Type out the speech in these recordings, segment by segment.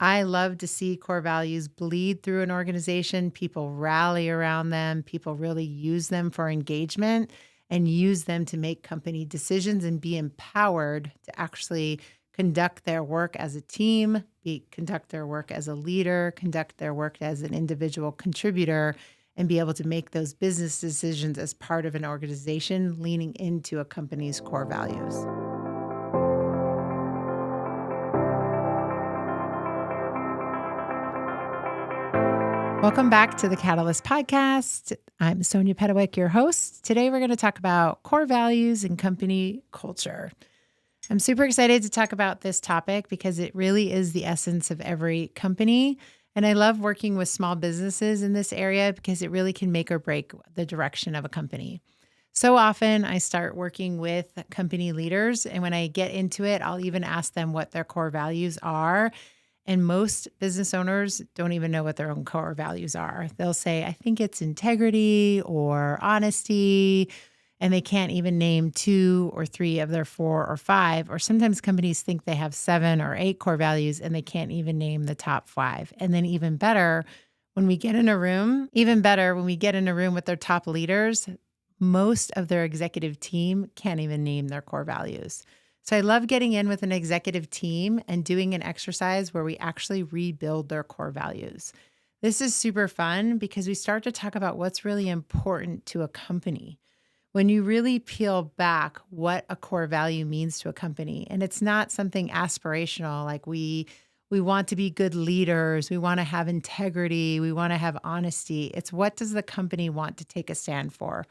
I love to see core values bleed through an organization. People rally around them. People really use them for engagement and use them to make company decisions and be empowered to actually conduct their work as a team, conduct their work as a leader, conduct their work as an individual contributor, and be able to make those business decisions as part of an organization leaning into a company's core values. Welcome back to the Catalyst Podcast. I'm Sonia Pedowick, your host. Today, we're going to talk about core values and company culture. I'm super excited to talk about this topic because it really is the essence of every company. And I love working with small businesses in this area because it really can make or break the direction of a company. So often I start working with company leaders, and when I get into it, I'll even ask them what their core values are. And most business owners don't even know what their own core values are. They'll say, I think it's integrity or honesty, and they can't even name 2 or 3 of their 4 or 5. Or sometimes companies think they have 7 or 8 core values and they can't even name the top 5. And then even better, when we get in a room with their top leaders, most of their executive team can't even name their core values. So I love getting in with an executive team and doing an exercise where we actually rebuild their core values. This is super fun because we start to talk about what's really important to a company. When you really peel back what a core value means to a company, and it's not something aspirational like we want to be good leaders, we want to have integrity, we want to have honesty. It's what does the company want to take a stand for?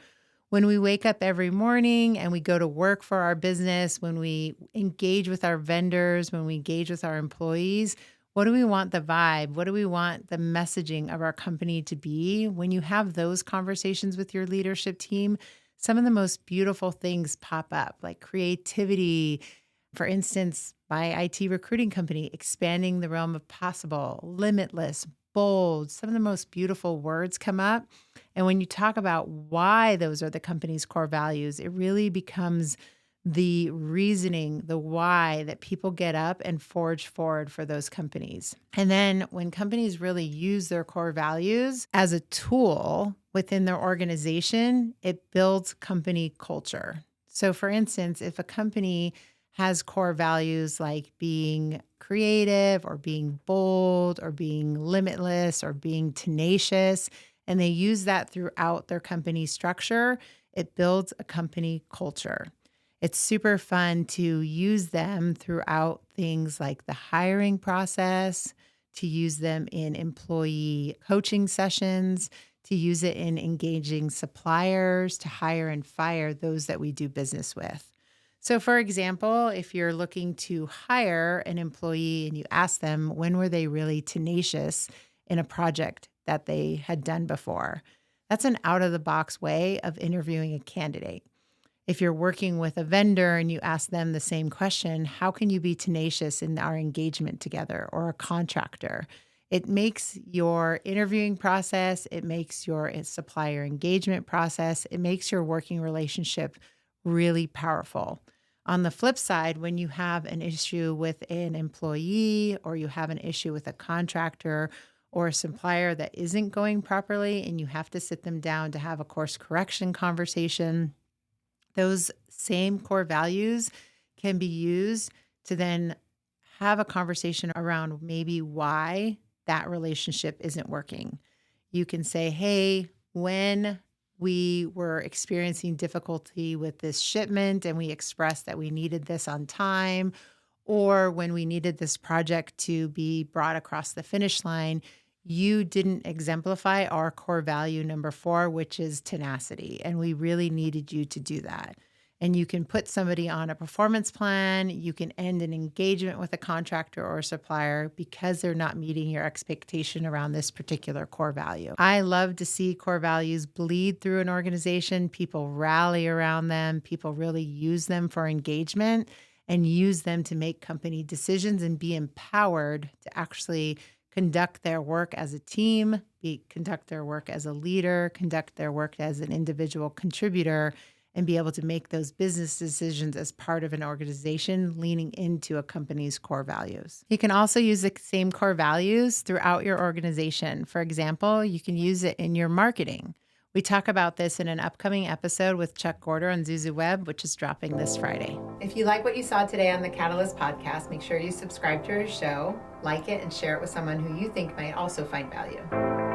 When we wake up every morning and we go to work for our business, when we engage with our vendors, when we engage with our employees, what do we want the vibe? What do we want the messaging of our company to be? When you have those conversations with your leadership team, some of the most beautiful things pop up, like creativity. For instance, my IT recruiting company, expanding the realm of possible, limitless, bold. Some of the most beautiful words come up. And when you talk about why those are the company's core values, it really becomes the reasoning, the why that people get up and forge forward for those companies. And then when companies really use their core values as a tool within their organization, it builds company culture. So for instance, if a company has core values like being creative or being bold or being limitless or being tenacious, and they use that throughout their company structure, it builds a company culture. It's super fun to use them throughout things like the hiring process, to use them in employee coaching sessions, to use it in engaging suppliers, to hire and fire those that we do business with. So for example, if you're looking to hire an employee and you ask them when were they really tenacious in a project that they had done before, that's an out-of-the-box way of interviewing a candidate. If you're working with a vendor and you ask them the same question, how can you be tenacious in our engagement together, or a contractor? It makes your interviewing process, it makes your supplier engagement process, it makes your working relationship really powerful. On the flip side, when you have an issue with an employee or you have an issue with a contractor or a supplier that isn't going properly and you have to sit them down to have a course correction conversation, those same core values can be used to then have a conversation around maybe why that relationship isn't working. You can say, hey, when we were experiencing difficulty with this shipment and we expressed that we needed this on time, or when we needed this project to be brought across the finish line, you didn't exemplify our core value number 4, which is tenacity. And we really needed you to do that. And you can put somebody on a performance plan. You can end an engagement with a contractor or a supplier because they're not meeting your expectation around this particular core value. I love to see core values bleed through an organization. People rally around them. People really use them for engagement and use them to make company decisions and be empowered to actually conduct their work as a team, conduct their work as a leader, conduct their work as an individual contributor, and be able to make those business decisions as part of an organization, leaning into a company's core values. You can also use the same core values throughout your organization. For example, you can use it in your marketing. We talk about this in an upcoming episode with Chuck Gorder on Zuzu Web, which is dropping this Friday. If you like what you saw today on the Catalyst podcast, make sure you subscribe to our show, like it, and share it with someone who you think might also find value.